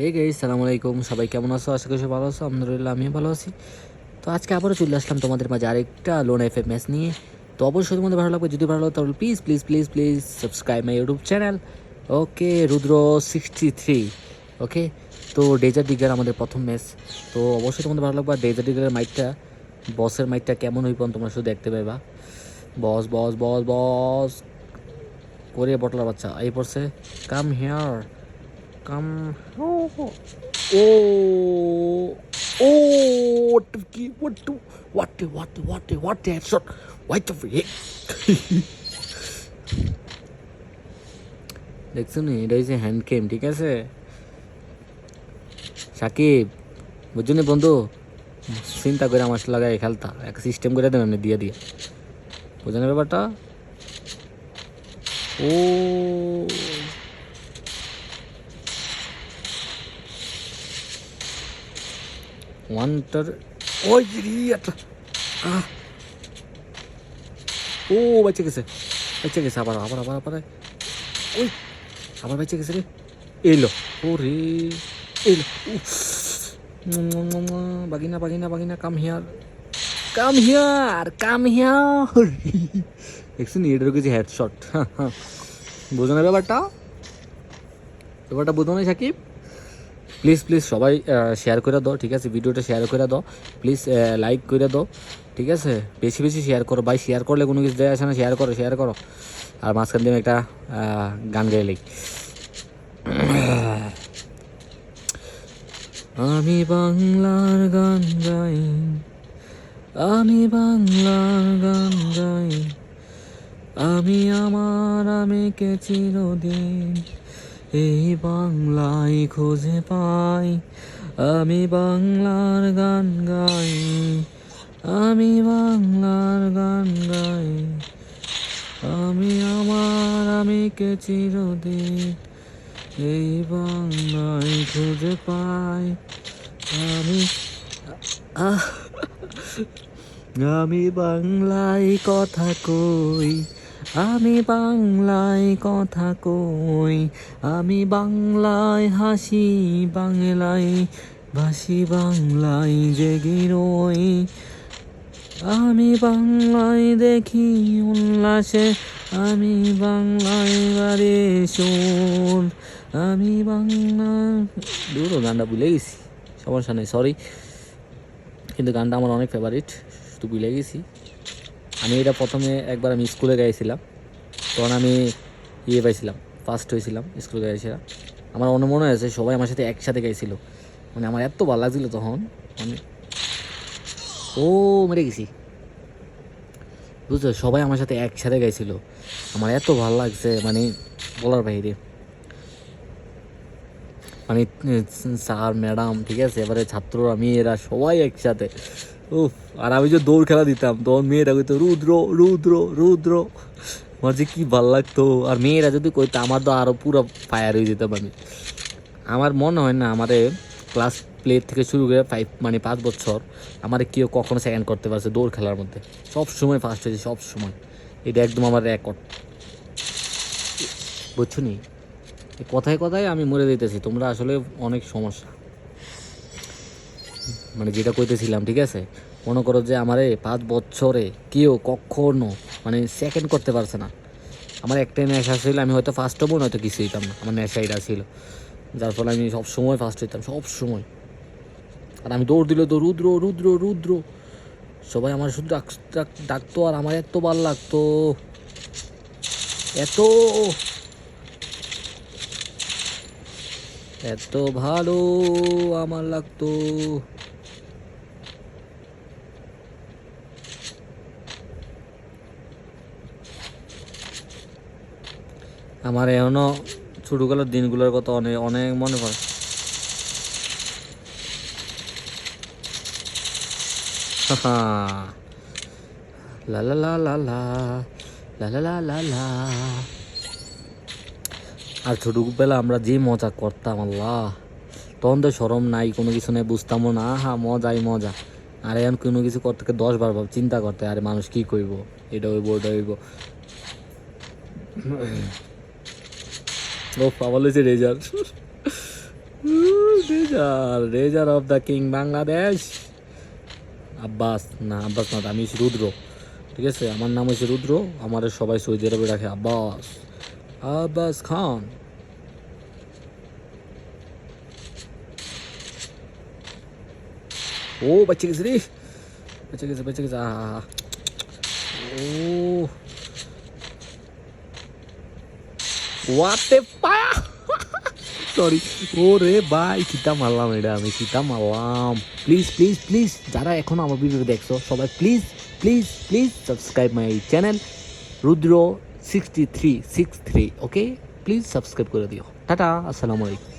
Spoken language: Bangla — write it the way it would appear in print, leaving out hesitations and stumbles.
এই গাইস, সালামু আলাইকুম। সবাই কেমন আছো? আশা করি সবাই ভালো আছো। আলহামদুলিল্লাহ, আমিও ভালো আছি। তো আজকে আবারও চলে আসলাম তোমাদের মাঝে আরেকটা লোন এফএম ম্যাচ নিয়ে। তো অবশ্যই তোমাদের ভালো লাগবে। যদি ভালো লাগে তাহলে please please please please subscribe my YouTube channel. Okay, Rudra 63। Okay, তো ডেজার্ট ডিগার আমাদের প্রথম ম্যাচ। তো অবশ্যই তোমাদের ভালো লাগবে। ডেজার্ট ডিগারের মাইকটা, বসের মাইকটা কেমন হইব তোমরা শুধু দেখতে পাইবা। বস বস বস বস করে বটলার বাচ্চা এই পড়ছে। Come here, come. Oh, oh, what the what the headshot? What the heck? দেখছো নি, এটা হচ্ছে হ্যান্ড গেম, ঠিক আছে সাকিব, বুঝছো নি বন্ধু? চিন্তা করে আমার লাগাই খেলতা এক সিস্টেম করে দেন এমনি দিয়ে দিয়ে, বুঝো না ব্যাপারটা? ও ওয়ানটার, ওই একটা, ও বেঁচে গেছে, বেঁচে গেছে, আবার আবার আবার আবার, ওই আবার বেঁচে গেছে রে। এলো, ওরে এলো, বাগিনা বাগিনা বাগিনা, come here, come here, come here. দেখছি নি, এটা ঢুকেছে হেডশট। বোঝো না ব্যাপারটা? ব্যাপারটা বোঝো না সাকিব? প্লিজ প্লিজ সবাই শেয়ার করে দাও, ঠিক আছে? ভিডিওটা শেয়ার করে দাও প্লিজ, লাইক করে দাও, ঠিক আছে? বেশি বেশি শেয়ার করো ভাই, শেয়ার করলে কোনো কিছু দেয় আসে না। শেয়ার করো, শেয়ার করো। আর মাঝখান দিয়ে একটা গান গাইলেই, আমি বাংলার গান গাই, আমি বাংলার গান গাই, আমি আমার আমিকে চিরদিন এই বাংলায় খুঁজে পাই। আমি বাংলার গান গাই, আমি বাংলার গান গাই, আমি আমার আমিকে চিরদিন এই বাংলায় খুঁজে পাই। আমি আহ আমি বাংলায় কথা কই, আমি বাংলায় কথা কই, আমি বাংলায় হাসি, বাংলায় ভাসি, বাংলায় জেগে রই, আমি বাংলায় দেখি উল্লাসে, আমি বাংলায় বাড়ি শোন, আমি বাংলা। দূর, গানটা ভুলে গেছি, সমস্যা নেই, সরি, কিন্তু গানটা আমার অনেক ফেভারিট, শুধু ভুলে গেছি। আমি এটা প্রথমে একবার আমি স্কুলে গাইছিলাম, তখন আমি পাইছিলাম, ফার্স্ট হয়েছিলাম স্কুলে গাইছিলাম। আমার মনে আছে সবাই আমার সাথে একসাথে গাইছিল, মানে আমার এত ভালো লাগছিল তখন। মানে ও মেরে গেছি, বুঝছো? সবাই আমার সাথে একসাথে গাইছিল, আমার এত ভালো লাগছে, মানে বলার বাইরে। মানে স্যার ম্যাডাম, ঠিক আছে, এবারে ছাত্ররা, মেয়েরা সবাই একসাথে। উফ, আর আমি যে দৌড় খেলা দিতাম তখন মেয়েরা কইতো রুদ্র রুদ্র রুদ্র, আমার যে কি ভাল লাগতো। আর মেয়েরা যদি কইতো আমার তো আরও পুরো ফায়ার হয়ে যেতাম আমি। আমার মনে হয় না আমারে ক্লাস প্লে থেকে শুরু করে 5, মানে 5 বছর আমারে কেউ কখনো সেকেন্ড করতে পারছে দৌড় খেলার মধ্যে। সব সময় ফার্স্ট হয়েছে, সব সময়। এটা একদম আমার রেকর্ড, বুঝছো নি? কথায় কথায় আমি মরে দিতেছি, তোমরা আসলে অনেক সমস্যা। মানে যেটা কইতেছিলাম, ঠিক আছে, মনে করো যে আমারে 5 বছরে কেউ কখনো মানে সেকেন্ড করতে পারছে না। আমার একটাই নেশা ছিল, আমি হয়তো ফার্স্ট হবো, নয়তো কিছু হইতাম না। আমার নেশা এটা ছিল, যার ফলে আমি সব সময় ফার্স্ট হইতাম, সব সময়। আর আমি দৌড় দিলে তো রুদ্র রুদ্র রুদ্র, সবাই আমার শুধু ডাকতো, আর আমার এত ভাল লাগতো, এত এত ভালো আমার লাগতো। আমার এখনো ছোটবেলার দিনগুলোর কথা অনেক অনেক মনে পড়ে। লা লা লা লা লা লা লা লা লা লা। আর ছোটবেলা আমরা যে মজা করতাম, আল্লাহ, তখন তো সরম নাই, কোনো কিছু নেই, বুঝতামও না। মজাই মজা। আর এখন কোনো কিছু করতে 10 বার চিন্তা করতে, আরে মানুষ কি কইব, এটা হইব ওটা হইব। ও পাওয়া লেছে result. Razor of the king Bangladesh. Abbas না, আব্বাস না, আমি হচ্ছি রুদ্র। ঠিক আছে, আমার নাম হচ্ছে রুদ্র, আমার সবাই সৌদি আরবে রাখে আব্বাস, আব্বাস খান। ও বাচ্চা গেছে রে, বেঁচে গেছে ও ওয়াতে পা সরি, ও রে ভাই কিতা মারলাম, এটা আমি কিতা মারলাম। প্লিজ প্লিজ প্লিজ যারা এখন আমার ভিডিও দেখছো সবাই please please please subscribe my channel Rudra 6363, okay? Please subscribe করে দিও। টাটা, আসসালামু আলাইকুম।